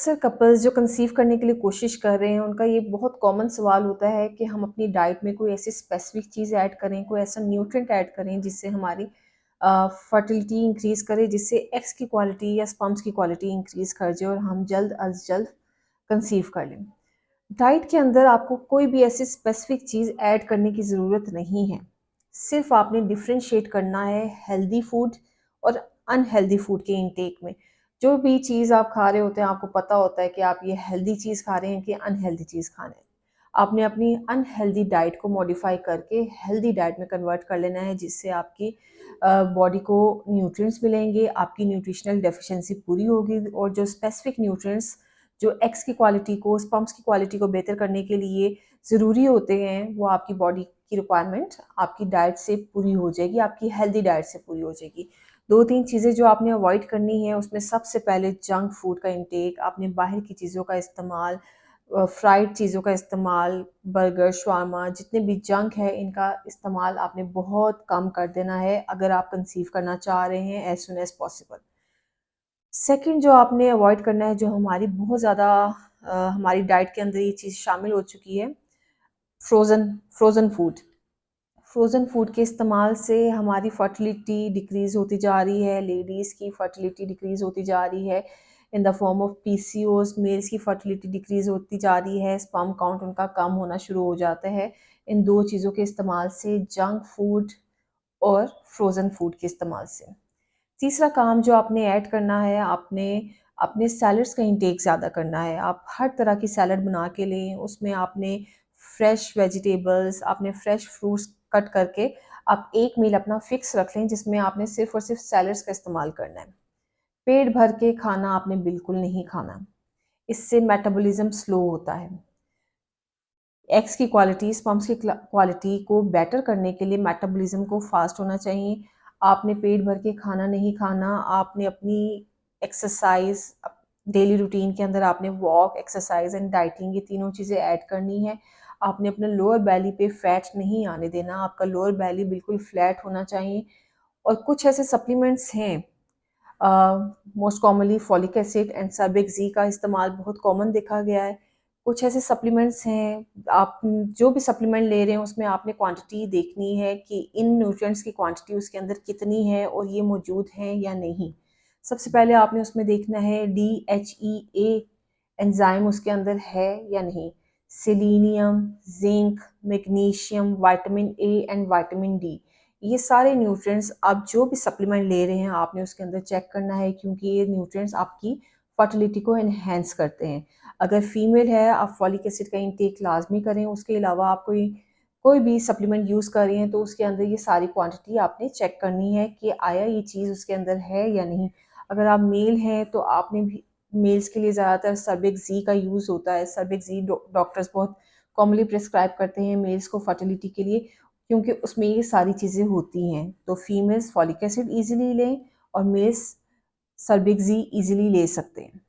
अक्सर कपल्स जो कंसीव करने के लिए कोशिश कर रहे हैं, उनका ये बहुत कॉमन सवाल होता है कि हम अपनी डाइट में कोई ऐसी स्पेसिफिक चीज़ ऐड करें, कोई ऐसा न्यूट्रिएंट ऐड करें जिससे हमारी फर्टिलिटी इंक्रीज़ करे, जिससे एग्स की क्वालिटी या स्पर्म्स की क्वालिटी इंक्रीज़ कर जाए और हम जल्द अज़ जल्द कंसीव कर लें। डाइट के अंदर आपको कोई भी ऐसी स्पेसिफिक चीज़ ऐड करने की ज़रूरत नहीं है। सिर्फ़ आपने डिफ़रेंशिएट करना है हेल्दी फूड और अनहेल्दी फूड के इंटेक में। जो भी चीज़ आप खा रहे होते हैं, आपको पता होता है कि आप ये हेल्दी चीज़ खा रहे हैं कि अनहेल्दी चीज़ खा रहे हैं। आपने अपनी अनहेल्दी डाइट को मॉडिफ़ाई करके हेल्दी डाइट में कन्वर्ट कर लेना है, जिससे आपकी बॉडी को न्यूट्रिएंट्स मिलेंगे, आपकी न्यूट्रिशनल डेफिशिएंसी पूरी होगी और जो स्पेसिफिक न्यूट्रिएंट्स जो एग्स की क्वालिटी को, स्पर्म्स की क्वालिटी को बेहतर करने के लिए ज़रूरी होते हैं, वो आपकी बॉडी की रिक्वायरमेंट आपकी डाइट से पूरी हो जाएगी, आपकी हेल्दी डाइट से पूरी हो जाएगी। 2-3 चीज़ें जो आपने अवॉइड करनी है, उसमें सबसे पहले जंक फूड का इंटेक, आपने बाहर की चीज़ों का इस्तेमाल, फ्राइड चीज़ों का इस्तेमाल, बर्गर, शवारमा, जितने भी जंक है, इनका इस्तेमाल आपने बहुत कम कर देना है, अगर आप कंसीव करना चाह रहे हैं as soon as possible. Second जो आपने अवॉइड करना है, जो हमारी बहुत ज़्यादा हमारी डाइट के अंदर ये चीज़ शामिल हो चुकी है, frozen frozen food. Frozen food के इस्तेमाल से हमारी फर्टिलिटी डिक्रीज़ होती जा रही है, लेडीज़ की फर्टिलिटी डिक्रीज़ होती जा रही है in the form of PCOS, males की फर्टिलिटी डिक्रीज़ होती जा रही है, स्पर्म काउंट उनका कम होना शुरू हो जाता है। इन 2 चीज़ों के इस्तेमाल से, जंक फूड और फ्रोज़न फूड के इस्तेमाल से। तीसरा काम जो आपने ऐड करना है, आपने अपने सैलड्स का इंटेक ज़्यादा करना है। आप हर तरह की सैलड बना के लें, उसमें आपने फ्रेश वेजिटेबल्स, आपने फ्रेश फ्रूट्स कट करके आप एक मील अपना फिक्स रख लें, जिसमें आपने सिर्फ़ और सिर्फ़ सैलड्स का इस्तेमाल करना है। पेट भर के खाना आपने बिल्कुल नहीं खाना, इससे मेटाबॉलिज़्म स्लो होता है। एग्स की क्वालिटी, स्पर्म्स की क्वालिटी को बेटर करने के लिए मेटाबॉलिज्म को फास्ट होना चाहिए। आपने पेट भर के खाना नहीं खाना, आपने अपनी एक्सरसाइज डेली रूटीन के अंदर आपने वॉक, एक्सरसाइज एंड डाइटिंग, ये तीनों चीज़ें ऐड करनी है। आपने अपने लोअर बैली पे फैट नहीं आने देना, आपका लोअर बैली बिल्कुल फ्लैट होना चाहिए। और कुछ ऐसे सप्लीमेंट्स हैं, most commonly folic acid and सर्बिक-जी का इस्तेमाल बहुत कॉमन देखा गया है। कुछ ऐसे सप्लीमेंट्स हैं, आप जो भी सप्लीमेंट ले रहे हैं उसमें आपने क्वांटिटी देखनी है कि इन न्यूट्रिएंट्स की क्वांटिटी उसके अंदर कितनी है और ये मौजूद हैं या नहीं। सबसे पहले आपने उसमें देखना है DHEA एंजाइम उसके अंदर है या नहीं। Selenium, zinc, magnesium, vitamin A and vitamin D, ये सारे न्यूट्रिएंट्स आप जो भी सप्लीमेंट ले रहे हैं आपने उसके अंदर चेक करना है, क्योंकि ये न्यूट्रिएंट्स आपकी फर्टिलिटी को एनहेंस करते हैं। अगर फीमेल है, आप फॉलिक एसिड का इंटेक लाजमी करें। उसके अलावा आप कोई कोई भी सप्लीमेंट यूज़ कर रही हैं तो उसके अंदर ये सारी क्वांटिटी आपने चेक करनी है कि आया ये चीज़ उसके अंदर है या नहीं। अगर आप मेल हैं तो आपने भी, मेल्स के लिए ज़्यादातर सर्बिक-जी का यूज़ होता है। सर्बिक-जी डॉक्टर्स बहुत कॉमनली प्रिस्क्राइब करते हैं मेल्स को फर्टिलिटी के लिए, क्योंकि उसमें ये सारी चीज़ें होती हैं। तो फीमेल्स फॉलिक एसिड ईज़िली लें और मेल्स सर्बिक-जी ईज़िली ले सकते हैं।